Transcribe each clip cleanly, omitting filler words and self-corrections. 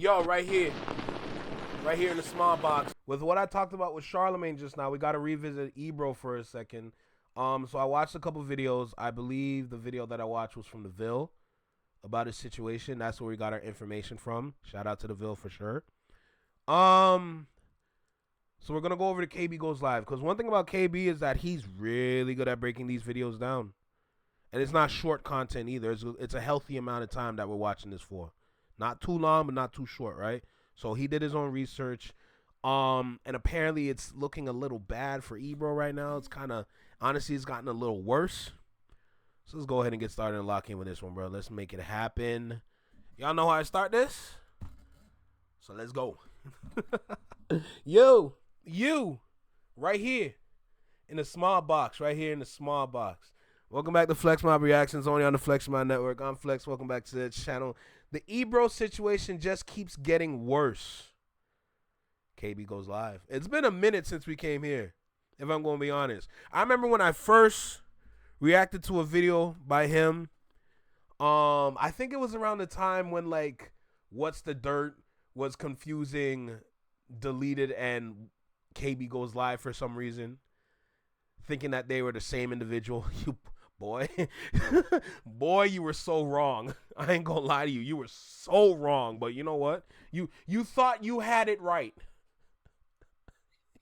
Yo, right here in the small box. With what I talked about with Charlemagne just now, we got to revisit Ebro for a second. So I watched a couple videos. I believe the video that I watched was from the Ville about his situation. That's where we got our information from. Shout out to the Ville for sure. So we're gonna go over to KB Goes Live, because one thing about KB is that he's really good at breaking these videos down, and it's not short content either. It's a healthy amount of time that we're watching this for. Not too long, but not too short, right? So he did his own research. And apparently it's looking a little bad for Ebro right now. It's kind of, honestly, it's gotten a little worse. So let's go ahead and get started and lock in with this one, bro. Let's make it happen. Y'all know how I start this? So let's go. You, right here in the small box, Welcome back to Flex Mob Reactions, only on the Flex Mob Network. I'm Flex. Welcome back to the channel. The Ebro situation just keeps getting worse. KB Goes Live. It's been a minute since we came here, if I'm going to be honest. I remember when I first reacted to a video by him. I think it was around the time when, like, What's the Dirt was confusing Deleted and KB Goes Live for some reason, thinking that they were the same individual. Boy, you were so wrong. I ain't gonna lie to you. You were so wrong. But you know what? You thought you had it right.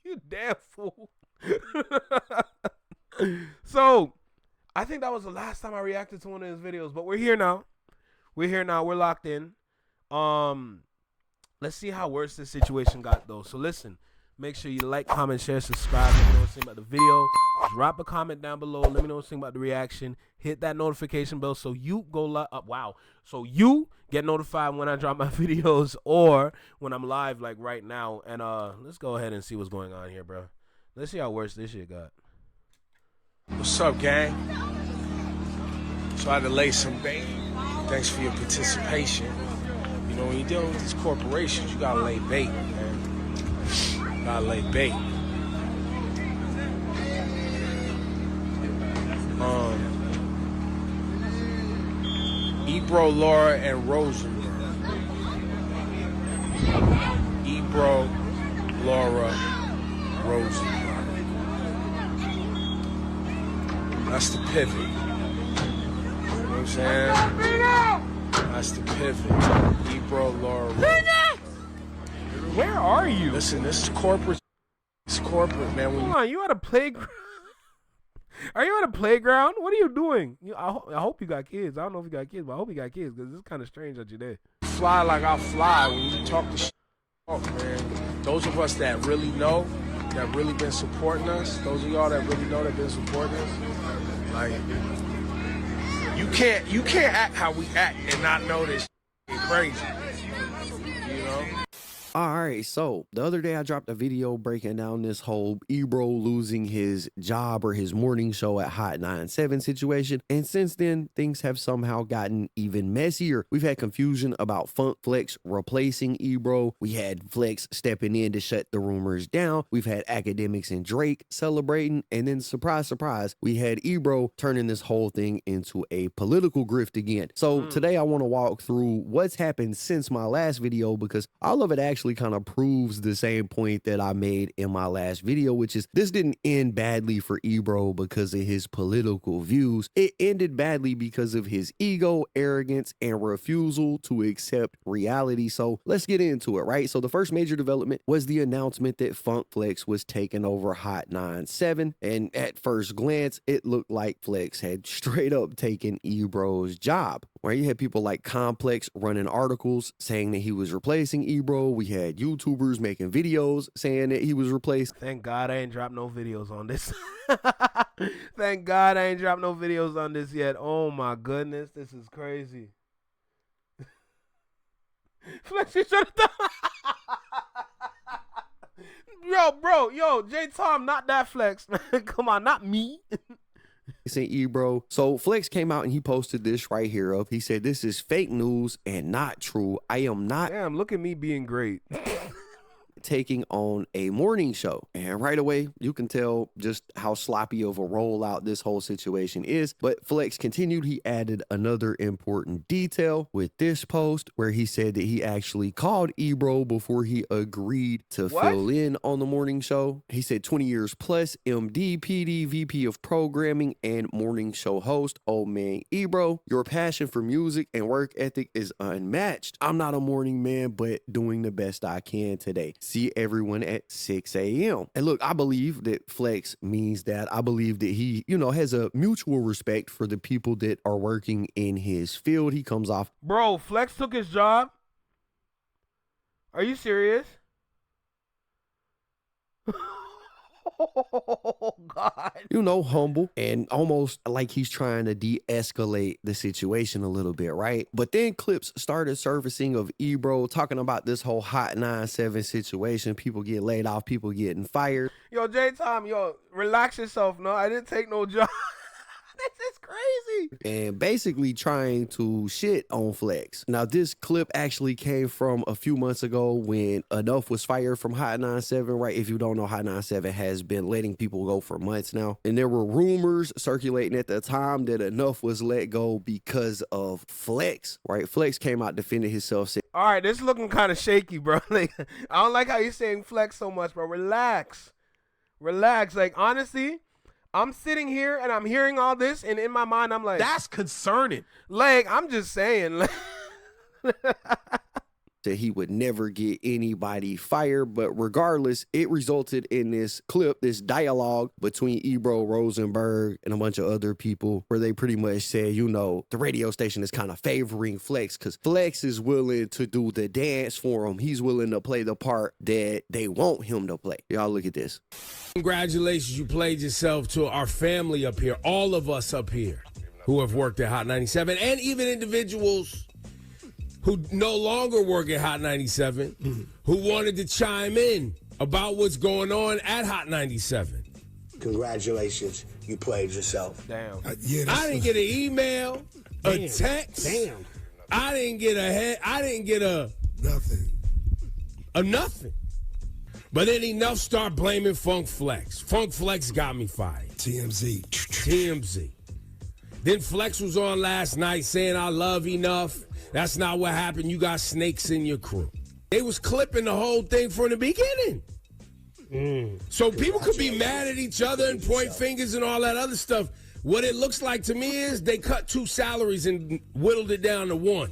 You damn fool. So, I think that was the last time I reacted to one of his videos. But we're here now. We're locked in. Let's see how worse this situation got, though. So listen. Make sure you like, comment, share, subscribe. Let me know what you think about the video. Drop a comment down below. Let me know what you think about the reaction. Hit that notification bell so you so you get notified when I drop my videos or when I'm live, like right now. And let's go ahead and see what's going on here, bro. Let's see how worse this shit got. What's up, gang? Try to lay some bait. Thanks for your participation. You know, when you're dealing with these corporations, you gotta lay bait, man. Gotta lay bait. Ebro, Laura, and Rosenberg. Ebro, Laura, Rosenberg. That's the pivot. You know what I'm saying? That's the pivot. Ebro, Laura, Rosenberg. Where are you? Listen, this is corporate. It's corporate, man. Come on, you at a playground? Are you at a playground? What are you doing? I hope you got kids. I don't know if you got kids, but I hope you got kids, because it's kind of strange that you're there. Fly like I fly when you talk the shit up, man. Those of us that really know, that really been supporting us, those of y'all that really know that been supporting us, like, you can't act how we act and not know this shit crazy. You know? Alright, so the other day I dropped a video breaking down this whole Ebro losing his job or his morning show at Hot 97 situation, and since then things have somehow gotten even messier. We've had confusion about Funk Flex replacing Ebro, we had Flex stepping in to shut the rumors down, we've had Akademiks and Drake celebrating, and then surprise surprise, we had Ebro turning this whole thing into a political grift again. So today I want to walk through what's happened since my last video, because all of it actually kind of proves the same point that I made in my last video, which is this didn't end badly for Ebro because of his political views. It ended badly because of his ego, arrogance, and refusal to accept reality. So let's get into it, right? So the first major development was the announcement that Funk Flex was taking over Hot 97, and at first glance it looked like Flex had straight up taken Ebro's job. Where you had people like Complex running articles saying that he was replacing Ebro. We had YouTubers making videos saying that he was replaced. Thank God I ain't dropped no videos on this. Thank God I ain't dropped no videos on this yet. Oh my goodness, this is crazy. Flex, you should have done. Yo, J Tom, not that Flex. Come on, not me. Say Ebro. So Flex came out and he posted this right here up. He said, "This is fake news and not true. I am not." Damn, look at me being great. taking on a morning show. And right away, you can tell just how sloppy of a rollout this whole situation is. But Flex continued. He added another important detail with this post where he said that he actually called Ebro before he agreed to fill in on the morning show. He said 20 years plus, MD, PD, VP of programming, and morning show host. Oh man, Ebro, your passion for music and work ethic is unmatched. I'm not a morning man, but doing the best I can today. See everyone at 6 a.m. And look, I believe that Flex means that. I believe that he, has a mutual respect for the people that are working in his field. He comes off. Bro, Flex took his job? Are you serious? Oh, God. Humble and almost like he's trying to de-escalate the situation a little bit, right? But then clips started surfacing of Ebro talking about this whole Hot 97 situation. People get laid off, people getting fired. Yo, J-Tom, relax yourself. No, I didn't take no job. This is crazy. And basically trying to shit on Flex. Now, this clip actually came from a few months ago when Enough was fired from Hot 97, right? If you don't know, Hot 97 has been letting people go for months now. And there were rumors circulating at the time that Enough was let go because of Flex, right? Flex came out defending himself. All right, this is looking kind of shaky, bro. Like, I don't like how you're saying Flex so much, bro. Relax. Like, honestly, I'm sitting here and I'm hearing all this, and in my mind, I'm like, that's concerning. Like, I'm just saying. That he would never get anybody fired, but regardless, it resulted in this clip, this dialogue between Ebro, Rosenberg, and a bunch of other people where they pretty much said, the radio station is kind of favoring Flex because Flex is willing to do the dance for him. He's willing to play the part that they want him to play. Y'all look at this. Congratulations, you played yourself to our family up here, all of us up here who have worked at Hot 97, and even individuals who no longer work at Hot 97, who wanted to chime in about what's going on at Hot 97. Congratulations, you played yourself. Damn. I didn't get an email, a text. Damn. I didn't get a Nothing. A nothing. But then Enough start blaming Funk Flex. Funk Flex got me fired. TMZ. Then Flex was on last night saying I love Enough. That's not what happened. You got snakes in your crew. They was clipping the whole thing from the beginning. So people could be mad at each other and point fingers and all that other stuff. What it looks like to me is they cut 2 salaries and whittled it down to 1.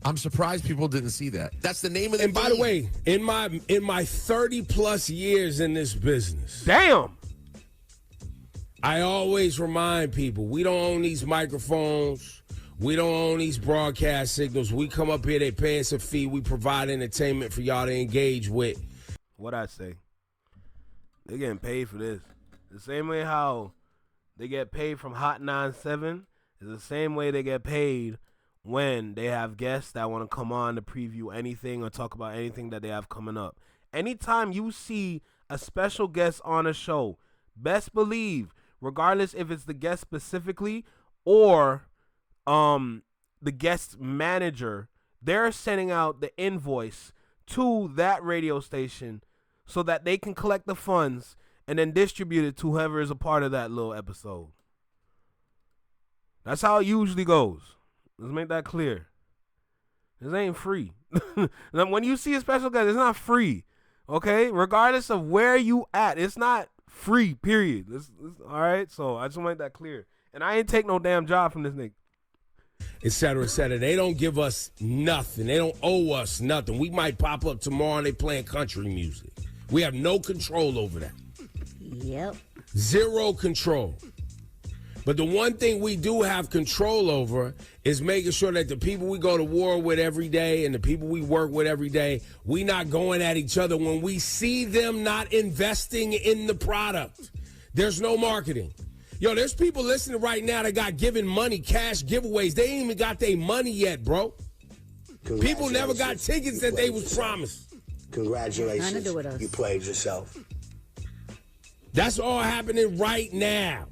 I'm surprised people didn't see that. That's the name of the And by the way, in my 30 plus years in this business, damn, I always remind people, we don't own these microphones. We don't own these broadcast signals. We come up here, they pay us a fee. We provide entertainment for y'all to engage with. What I say? They getting paid for this. The same way how they get paid from Hot 97 is the same way they get paid when they have guests that want to come on to preview anything or talk about anything that they have coming up. Anytime you see a special guest on a show, best believe, regardless if it's the guest specifically or the guest manager, they're sending out the invoice to that radio station so that they can collect the funds and then distribute it to whoever is a part of that little episode. That's how it usually goes. Let's make that clear. This ain't free. When you see a special guest, it's not free. Okay? Regardless of where you at, it's not free, period. All right? So I just want to make that clear. And I ain't take no damn job from this nigga. Et cetera, et cetera. They don't give us nothing. They don't owe us nothing. We might pop up tomorrow and they playing country music. We have no control over that. Yep. Zero control. But the one thing we do have control over is making sure that the people we go to war with every day and the people we work with every day, we not going at each other when we see them not investing in the product. There's no marketing. Yo, there's people listening right now that got given money, cash giveaways. They ain't even got their money yet, bro. People never got tickets that they was promised. Congratulations, you played yourself. That's all happening right now.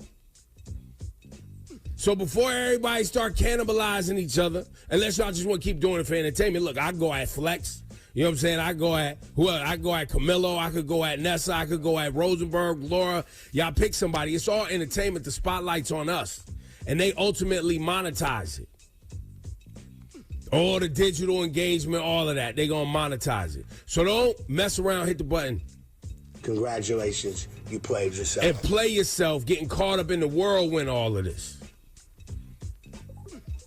So before everybody start cannibalizing each other, unless y'all just want to keep doing it for entertainment, look, I go at Flex. You know what I'm saying? I go at Camilo, I could go at Nessa, I could go at Rosenberg, Laura. Y'all pick somebody. It's all entertainment. The spotlight's on us. And they ultimately monetize it. All the digital engagement, all of that, they gonna monetize it. So don't mess around, hit the button. Congratulations, you played yourself. And play yourself, getting caught up in the whirlwind, all of this.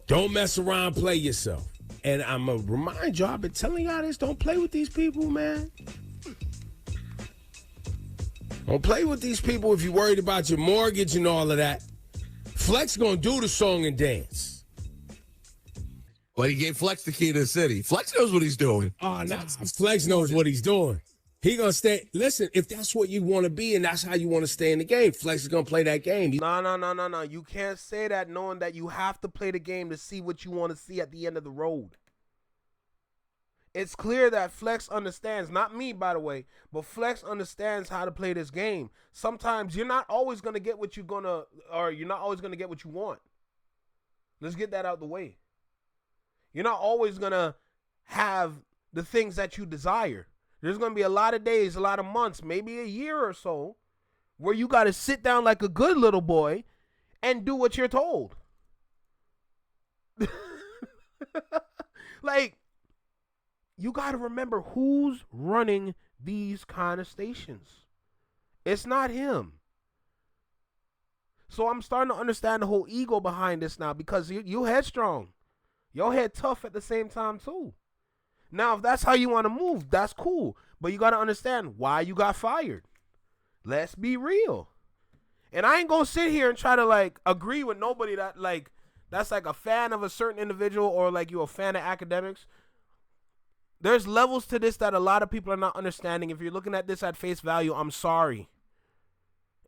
Don't mess around, play yourself. And I'm going to remind y'all, I've been telling y'all this, don't play with these people, man. Don't play with these people if you're worried about your mortgage and all of that. Flex going to do the song and dance. Well, he gave Flex the key to the city. Flex knows what he's doing. Oh, no. Flex knows what he's doing. He going to stay. Listen, if that's what you want to be and that's how you want to stay in the game, Flex is going to play that game. No. You can't say that knowing that you have to play the game to see what you want to see at the end of the road. It's clear that Flex understands, not me, by the way, but Flex understands how to play this game. Sometimes you're not always going to get what you're not always going to get what you want. Let's get that out the way. You're not always going to have the things that you desire. There's going to be a lot of days, a lot of months, maybe a year or so, where you got to sit down like a good little boy and do what you're told. Like, you got to remember who's running these kind of stations. It's not him. So I'm starting to understand the whole ego behind this now, because you headstrong. Your head tough at the same time too. Now, if that's how you want to move, that's cool. But you got to understand why you got fired. Let's be real. And I ain't going to sit here and try to, like, agree with nobody that, like, that's, like, a fan of a certain individual or, like, you a fan of academics. There's levels to this that a lot of people are not understanding. If you're looking at this at face value, I'm sorry.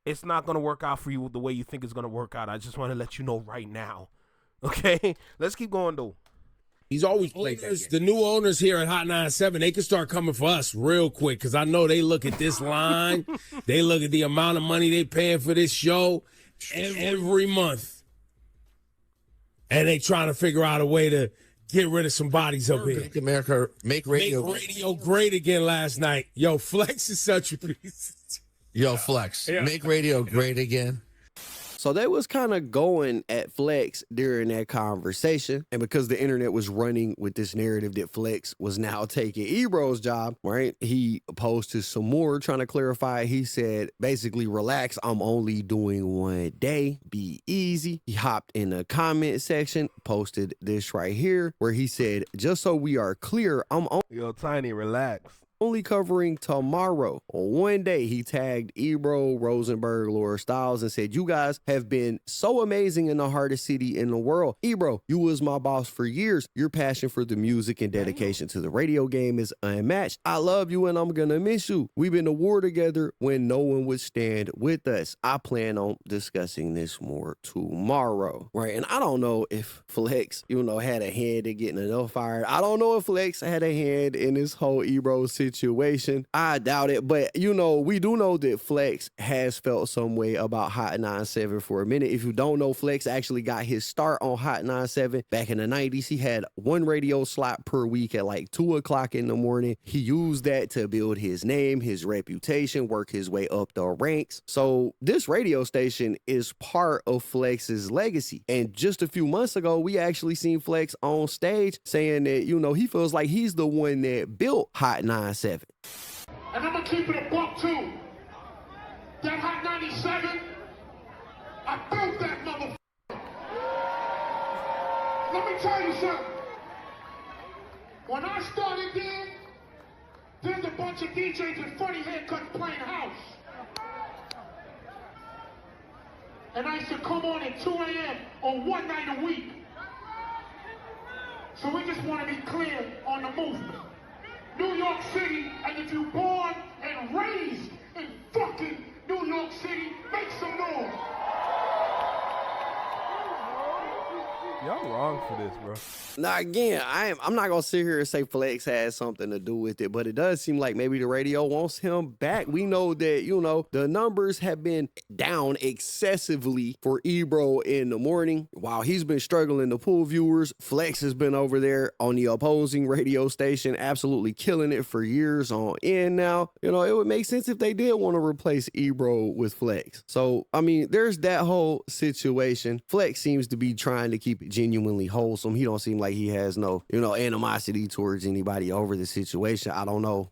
It's not going to work out for you the way you think it's going to work out. I just want to let you know right now. Okay? Let's keep going, though. He's always played that game. The new owners here at Hot 97, they can start coming for us real quick, because I know they look at this line. They look at the amount of money they paying for this show every month. And they trying to figure out a way to get rid of some bodies up here. Make America, make radio great again last night. Yo, Flex is such a piece. Yo, Flex, make radio great again. So they was kind of going at Flex during that conversation. And because the internet was running with this narrative that Flex was now taking Ebro's job, right? He posted some more trying to clarify. He said, basically, relax. I'm only doing one day. Be easy. He hopped in the comment section, posted this right here, where he said, just so we are clear, Yo, Tiny, relax. Only covering tomorrow. On one day, he tagged Ebro, Rosenberg, Laura Styles, and said, you guys have been so amazing in the hardest city in the world. Ebro, you was my boss for years. Your passion for the music and dedication to the radio game is unmatched. I love you and I'm gonna miss you. We've been to war together when no one would stand with us. I plan on discussing this more tomorrow. Right, and I don't know if Flex, had a hand in getting enough fired. I don't know if Flex had a hand in this whole Ebro situation. I doubt it, but we do know that Flex has felt some way about Hot 97 for a minute. If you don't know, Flex actually got his start on Hot 97 back in the 90s. He had one radio slot per week at like 2 o'clock in the morning. He used that to build his name, his reputation, work his way up the ranks. So this radio station is part of Flex's legacy. And just a few months ago, we actually seen Flex on stage saying that, he feels like he's the one that built Hot 97. And I'm gonna keep it a buck too. That Hot 97, I built that motherfucker. Let me tell you something. When I started there's a bunch of DJs with funny haircuts playing house. And I used to come on at 2 a.m. on one night a week. So we just want to be clear on the movement. New York City, and if you're born and raised in fucking New York City, make some noise. Yo, Y'all wrong for this, bro. Now again, I'm not gonna sit here and say Flex has something to do with it, but it does seem like maybe the radio wants him back. We know that, you know, the numbers have been down excessively for Ebro in the morning. While he's been struggling to pull viewers, Flex has been over there on the opposing radio station, absolutely killing it for years on end now. You know, it would make sense if they did want to replace Ebro with Flex. So, I mean, there's that whole situation. Flex seems to be trying to keep it genuinely wholesome. He don't seem like he has no, you know, animosity towards anybody over the situation. I don't know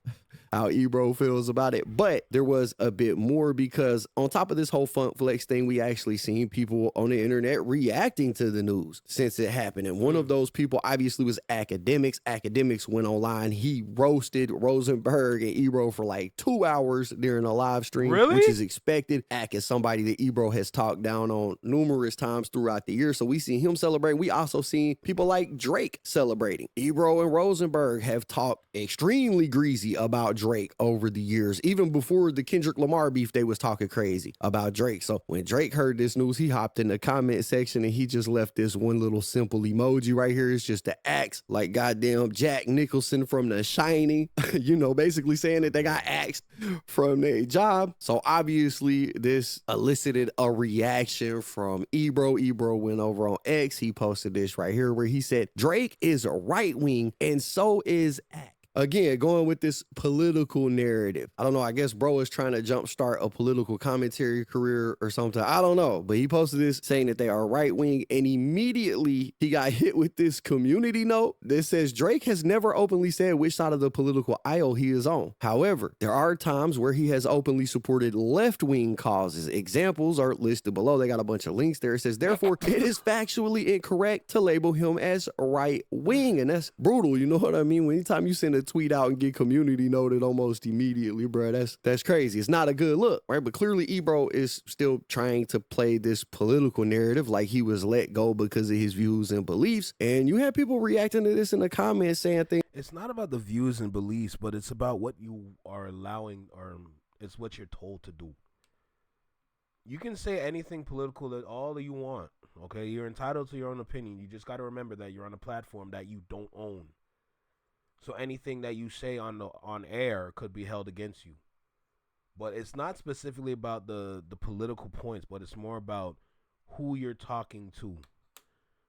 how Ebro feels about it, but there was a bit more, because on top of this whole Funk Flex thing, we actually seen people on the internet reacting to the news since it happened. And one of those people obviously was Akademiks. Akademiks went online. He roasted Rosenberg and Ebro for like 2 hours during a live stream, which is expected. Ak is somebody that Ebro has talked down on numerous times throughout the year. So we see him celebrating. We also seen people like Drake celebrating. Ebro and Rosenberg have talked extremely greasy about Drake over the years. Even before the Kendrick Lamar beef, they was talking crazy about Drake. So when Drake heard this news, he hopped in the comment section and he just left this one little simple emoji right here. It's just the axe, like goddamn Jack Nicholson from The Shining, you know, basically saying that they got axed from their job. So obviously this elicited a reaction from Ebro. Ebro went over on X. He posted this right here where he said, Drake is a right wing and so is Ak. Again, going with this political narrative. I don't know. I guess bro is trying to jumpstart a political commentary career or something. I don't know. But he posted this saying that they are right wing. And immediately he got hit with this community note that says Drake has never openly said which side of the political aisle he is on. However, there are times where he has openly supported left wing causes. Examples are listed below. They got a bunch of links there. It says, therefore, it is factually incorrect to label him as right wing. And that's brutal. You know what I mean? Anytime you send a tweet out and get community noted almost immediately, bro, that's crazy. It's not a good look, right? But clearly Ebro is still trying to play this political narrative like he was let go because of his views and beliefs. And you have people reacting to this in the comments saying things. It's not about the views and beliefs, but it's about what you are allowing, or it's what you're told to do. You can say anything political that all you want, okay? You're entitled to your own opinion. You just got to remember that you're on a platform that you don't own. So anything that you say on air could be held against you. But it's not specifically about the political points, but it's more about who you're talking to.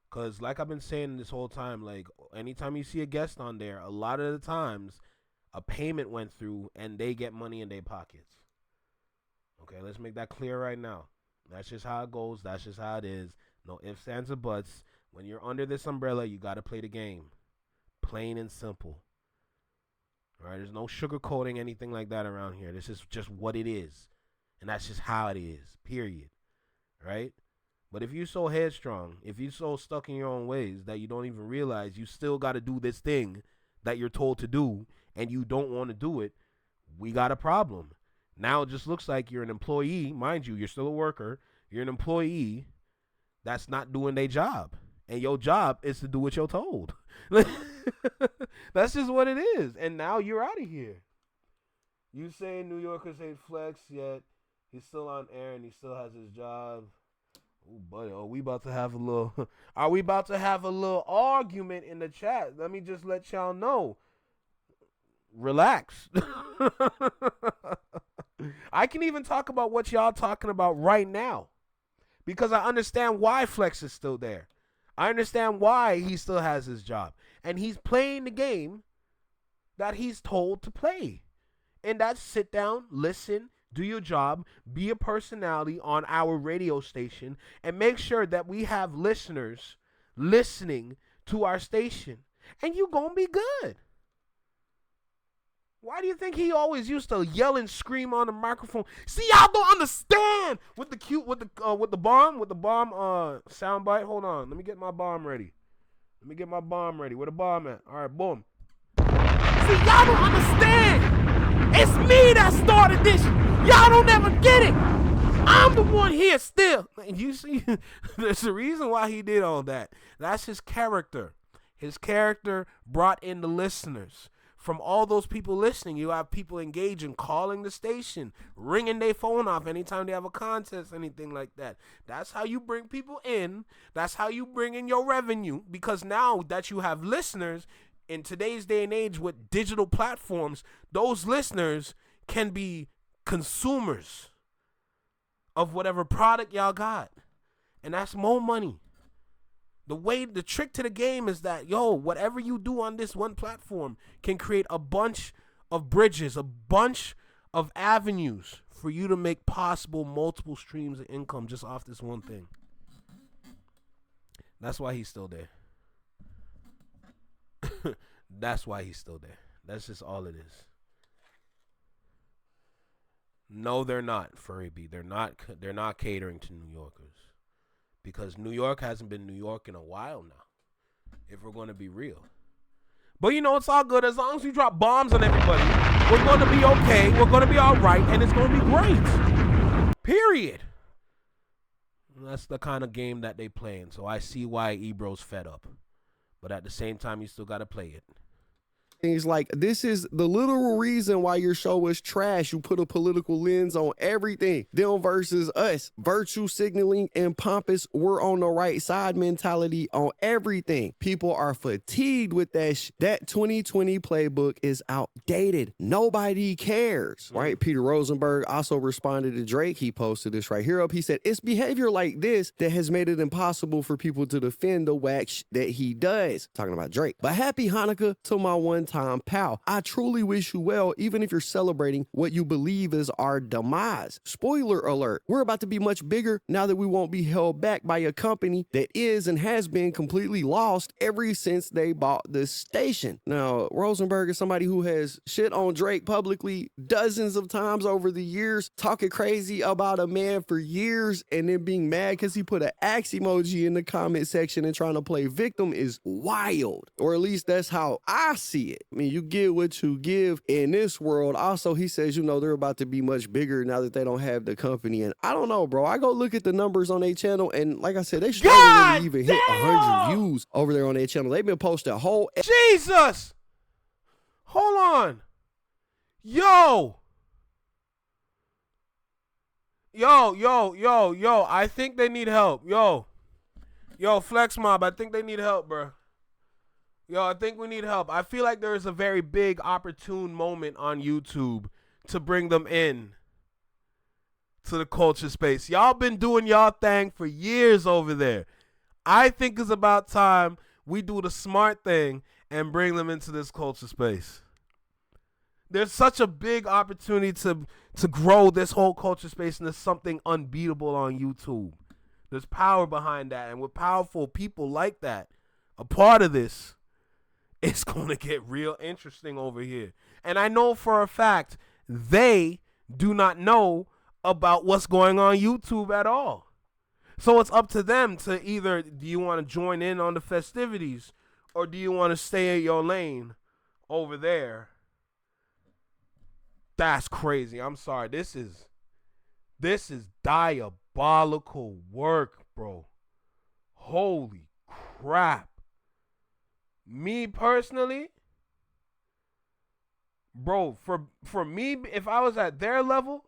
Because like I've been saying this whole time, like anytime you see a guest on there, a lot of the times a payment went through and they get money in their pockets. Okay, let's make that clear right now. That's just how it goes. That's just how it is. No ifs, ands, or buts. When you're under this umbrella, you got to play the game. Plain and simple. All right, there's no sugarcoating anything like that around here. This is just what it is. And that's just how it is, period. Right? But if you're so headstrong, if you're so stuck in your own ways that you don't even realize you still got to do this thing that you're told to do and you don't want to do it, we got a problem. Now it just looks like you're an employee. Mind you, you're still a worker. You're an employee that's not doing their job. And your job is to do what you're told. That's just what it is. And now you're out of here. You say New Yorkers hate Flex, yet he's still on air and he still has his job. Oh, buddy, are we about to have a little argument in the chat? Let me just let y'all know. Relax. I can even talk about what y'all talking about right now, because I understand why Flex is still there. I understand why he still has his job. And he's playing the game that he's told to play. And that's sit down, listen, do your job, be a personality on our radio station, and make sure that we have listeners listening to our station. And you gonna be good. Why do you think he always used to yell and scream on the microphone? See, y'all don't understand with the bomb soundbite. Hold on, let me get my bomb ready. Where the bomb at? All right, boom. See, y'all don't understand. It's me that started this. Y'all don't ever get it. I'm the one here still. And you see, there's a reason why he did all that. That's his character. His character brought in the listeners. from all those people listening, you have people engaging, calling the station, ringing their phone off anytime they have a contest, anything like that. That's how you bring people in. That's how you bring in your revenue, because now that you have listeners in today's day and age with digital platforms, those listeners can be consumers of whatever product y'all got. And that's more money. The trick to the game is that, whatever you do on this one platform can create a bunch of bridges, a bunch of avenues for you to make possible multiple streams of income just off this one thing. That's why he's still there. That's why he's still there. That's just all it is. No, they're not, Furry B. They're not catering to New Yorkers. Because New York hasn't been New York in a while now, if we're going to be real. But it's all good. As long as we drop bombs on everybody, we're going to be okay. We're going to be all right, and it's going to be great. Period. And that's the kind of game that they playing. So I see why Ebro's fed up. But at the same time, you still got to play it. Things like, this is the literal reason why your show is trash. You put a political lens on everything. Them versus us. Virtue signaling and pompous, we're on the right side mentality on everything. People are fatigued with that. That 2020 playbook is outdated. Nobody cares, right? Peter Rosenberg also responded to Drake. He posted this right here up. He said, it's behavior like this that has made it impossible for people to defend the whack that he does. Talking about Drake. But happy Hanukkah to my one-time pal. I truly wish you well, even if you're celebrating what you believe is our demise. Spoiler alert, we're about to be much bigger now that we won't be held back by a company that is and has been completely lost ever since they bought the station. Now, Rosenberg is somebody who has shit on Drake publicly dozens of times over the years, talking crazy about a man for years, and then being mad because he put an axe emoji in the comment section and trying to play victim is wild. Or at least that's how I see it. I mean, you get what you give in this world. Also, he says, they're about to be much bigger now that they don't have the company. And I don't know, bro. I go look at the numbers on their channel, and like I said, they struggling to even hit 100 views over there on their channel. They've been posting a whole... Jesus! Hold on. Yo, I think they need help. Yo, Flex Mob, I think they need help, bro. I think we need help. I feel like there is a very big opportune moment on YouTube to bring them in to the culture space. Y'all been doing y'all thing for years over there. I think it's about time we do the smart thing and bring them into this culture space. There's such a big opportunity to grow this whole culture space into something unbeatable on YouTube. There's power behind that, and with powerful people like that, a part of this, it's going to get real interesting over here. And I know for a fact they do not know about what's going on YouTube at all. So it's up to them to either, do you want to join in on the festivities, or do you want to stay in your lane over there? That's crazy. I'm sorry. This is diabolical work, bro. Holy crap. Me personally, bro, for me, if I was at their level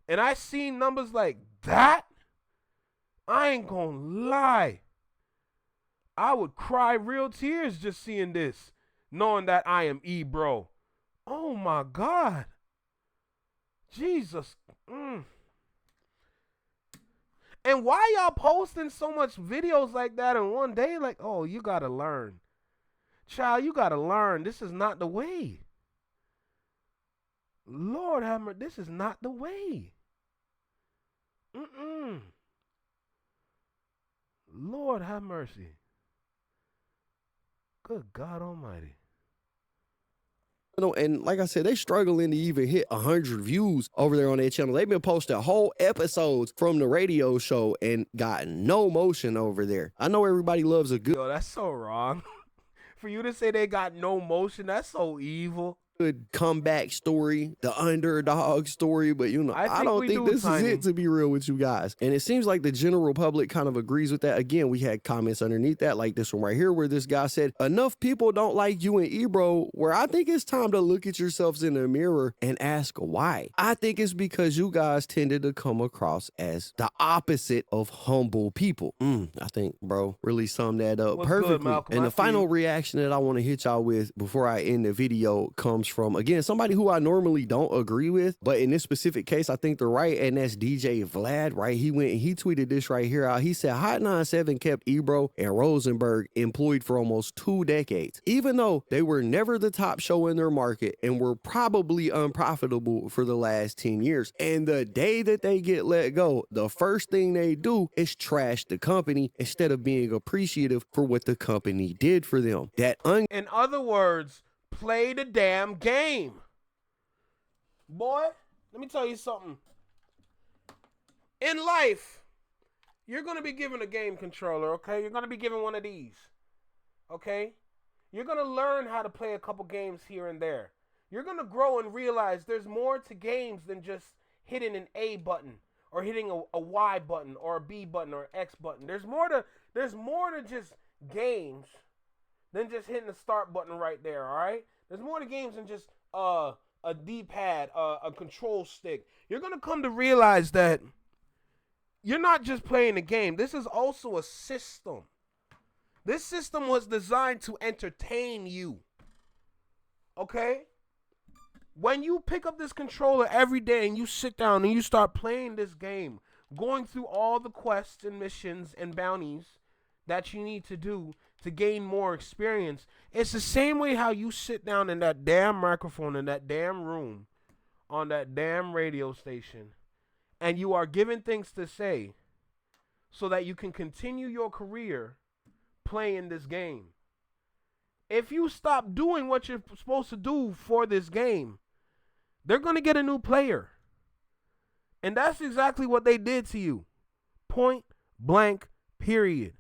and I seen numbers like that, I ain't gonna lie, I would cry real tears just seeing this, knowing that I am Ebro. Oh my God. Jesus. And why y'all posting so much videos like that in one day? Like, oh, you gotta learn. Child, you gotta learn. This is not the way. Lord have mercy. This is not the way. Lord have mercy. Good God Almighty. And like I said, they struggling to even hit 100 views over there on their channel. They've been posting whole episodes from the radio show and got no motion over there. I know everybody loves a good... Yo, that's so wrong. For you to say they got no motion, that's so evil. good comeback story, the underdog story, but you know, I don't think this is it, to be real with you guys. And it seems like the general public kind of agrees with that. Again, we had comments underneath that, like this one right here, where this guy said, enough people don't like you and Ebro, where I think it's time to look at yourselves in the mirror and ask why. I think it's because you guys tended to come across as the opposite of humble people. I think, bro, really summed that up perfectly. Good, and the final reaction that I want to hit y'all with before I end the video comes from, again, somebody who I normally don't agree with, but in this specific case, I think they're right, and that's DJ Vlad, right? He went and he tweeted this right here out. He said, Hot 97 kept Ebro and Rosenberg employed for almost 2 decades, even though they were never the top show in their market and were probably unprofitable for the last 10 years. And the day that they get let go, the first thing they do is trash the company instead of being appreciative for what the company did for them. In other words, play the damn game. Boy, let me tell you something. In life, you're going to be given a game controller, okay? You're going to be given one of these, okay? You're going to learn how to play a couple games here and there. You're going to grow and realize there's more to games than just hitting an A button or hitting a Y button or a B button or an X button. There's more to just games than just hitting the start button right there, all right? There's more to games than just a D-pad, a control stick. You're going to come to realize that you're not just playing a game. This is also a system. This system was designed to entertain you, okay? When you pick up this controller every day and you sit down and you start playing this game, going through all the quests and missions and bounties that you need to do to gain more experience, it's the same way how you sit down in that damn microphone in that damn room on that damn radio station and you are given things to say so that you can continue your career playing this game. If you stop doing what you're supposed to do for this game, they're going to get a new player. And that's exactly what they did to you. Point blank, period.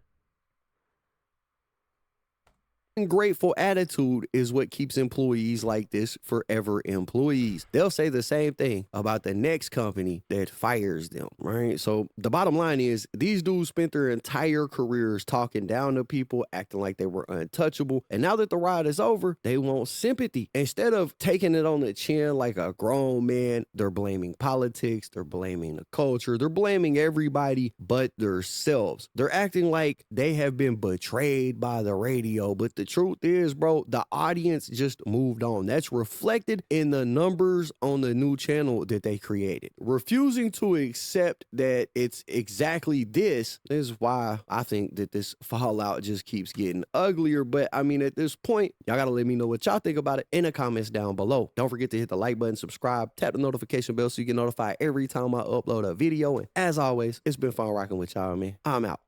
Grateful attitude is what keeps employees like this forever employees. They'll say the same thing about the next company that fires them, right? So the bottom line is these dudes spent their entire careers talking down to people, acting like they were untouchable. And now that the ride is over, they want sympathy. Instead of taking it on the chin like a grown man, they're blaming politics, they're blaming the culture, they're blaming everybody but themselves. They're acting like they have been betrayed by the radio, but the truth is, bro, the audience just moved on. That's reflected in the numbers on the new channel that they created. Refusing to accept that it's exactly this is why I think that this fallout just keeps getting uglier. But I mean, at this point, y'all gotta let me know what y'all think about it in the comments down below. Don't forget to hit the like button, subscribe, tap the notification bell so you get notified every time I upload a video. And as always, it's been fun rocking with y'all, man. I'm out.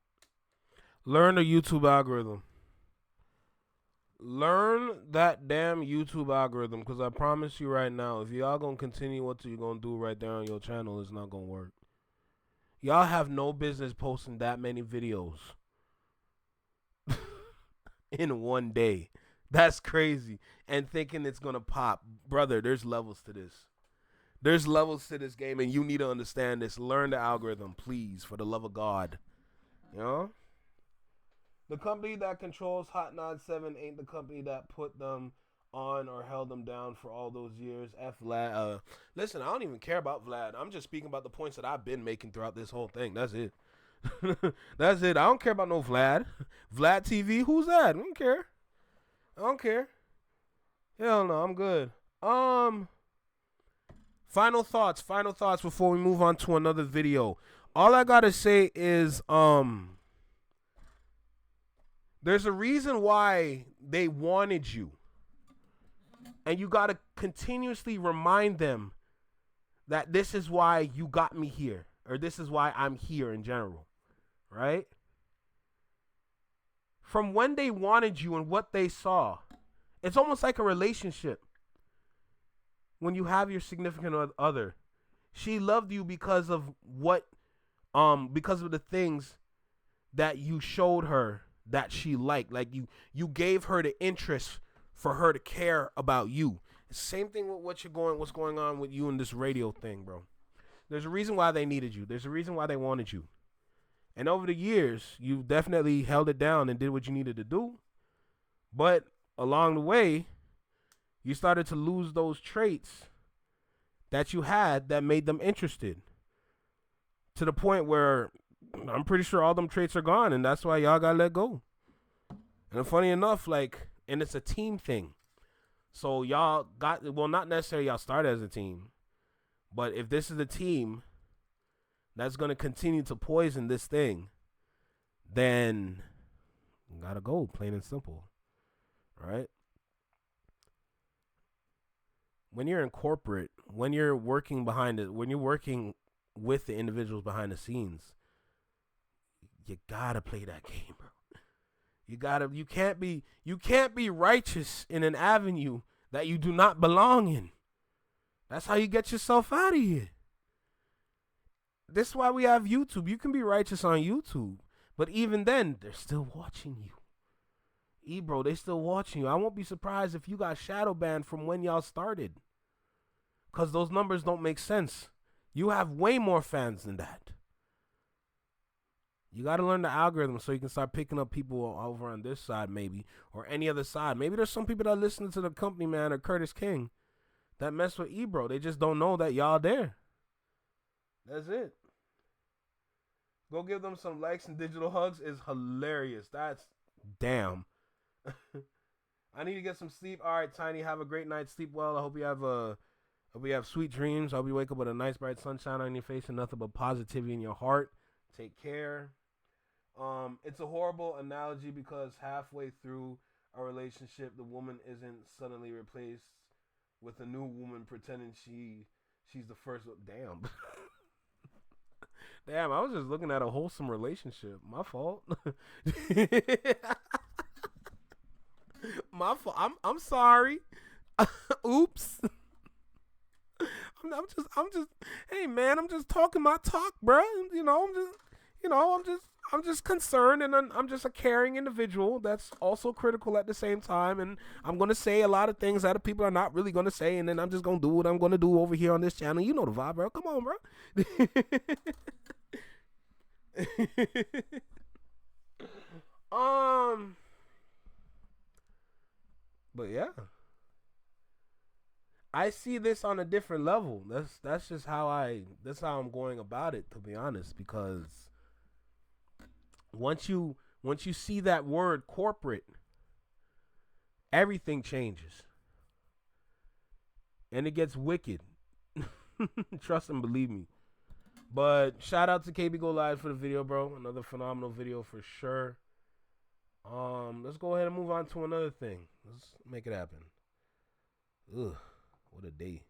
Learn the YouTube algorithm. Learn that damn YouTube algorithm, because I promise you right now, if y'all gonna continue what you're gonna do right there on your channel, it's not gonna work. Y'all have no business posting that many videos in one day. That's crazy. And thinking it's gonna pop. Brother, there's levels to this. There's levels to this game, and you need to understand this. Learn the algorithm, please, for the love of God. You know? The company that controls Hot 97 ain't the company that put them on or held them down for all those years. F Vlad. Listen, I don't even care about Vlad. I'm just speaking about the points that I've been making throughout this whole thing. That's it. That's it. I don't care about no Vlad. Vlad TV, who's that? I don't care. I don't care. Hell no, I'm good. Final thoughts before we move on to another video. All I gotta say is, there's a reason why they wanted you. And you got to continuously remind them that this is why you got me here. Or this is why I'm here in general. Right? From when they wanted you and what they saw. It's almost like a relationship. When you have your significant other. She loved you because of because of the things that you showed her that she liked. Like you gave her the interest for her to care about you. Same thing with what's going on with you and this radio thing, bro. There's a reason why they needed you. There's a reason why they wanted you. And over the years, you definitely held it down and did what you needed to do. But along the way, you started to lose those traits that you had that made them interested. To the point where I'm pretty sure all them traits are gone, and that's why y'all got let go. And funny enough, like, and it's a team thing. So y'all got, well, not necessarily y'all started as a team, but if this is a team that's going to continue to poison this thing, then you gotta go, plain and simple, right? When you're in corporate, when you're working behind it, when you're working with the individuals behind the scenes, you gotta play that game, bro. You can't be righteous in an avenue that you do not belong in. That's how you get yourself out of here. This is why we have YouTube. You can be righteous on YouTube, but even then, they're still watching you. Ebro, they still watching you. I won't be surprised if you got shadow banned from when y'all started, because those numbers don't make sense. You have way more fans than that. You got to learn the algorithm so you can start picking up people over on this side, maybe, or any other side. Maybe there's some people that listen to the company man or Curtis King that mess with Ebro. They just don't know that y'all there. That's it. Go give them some likes and digital hugs is hilarious. That's damn. I need to get some sleep. All right, Tiny, have a great night. Sleep well. I hope you have sweet dreams. I hope you wake up with a nice bright sunshine on your face and nothing but positivity in your heart. Take care. It's a horrible analogy because halfway through a relationship, the woman isn't suddenly replaced with a new woman pretending she's the first. Damn. Damn, I was just looking at a wholesome relationship. My fault. My fault. I'm sorry. Oops. I'm just. Hey man, I'm just talking my talk, bro. I'm just concerned, and I'm just a caring individual that's also critical at the same time. And I'm gonna say a lot of things that people are not really gonna say, and then I'm just gonna do what I'm gonna do over here on this channel. You know the vibe, bro. Come on, bro. But yeah, I see this on a different level. That's just how I'm going about it, to be honest, because once you see that word corporate, everything changes. And it gets wicked. Trust and believe me. But shout out to KB Go Live for the video, bro. Another phenomenal video for sure. Let's go ahead and move on to another thing. Let's make it happen. Ugh, what a day.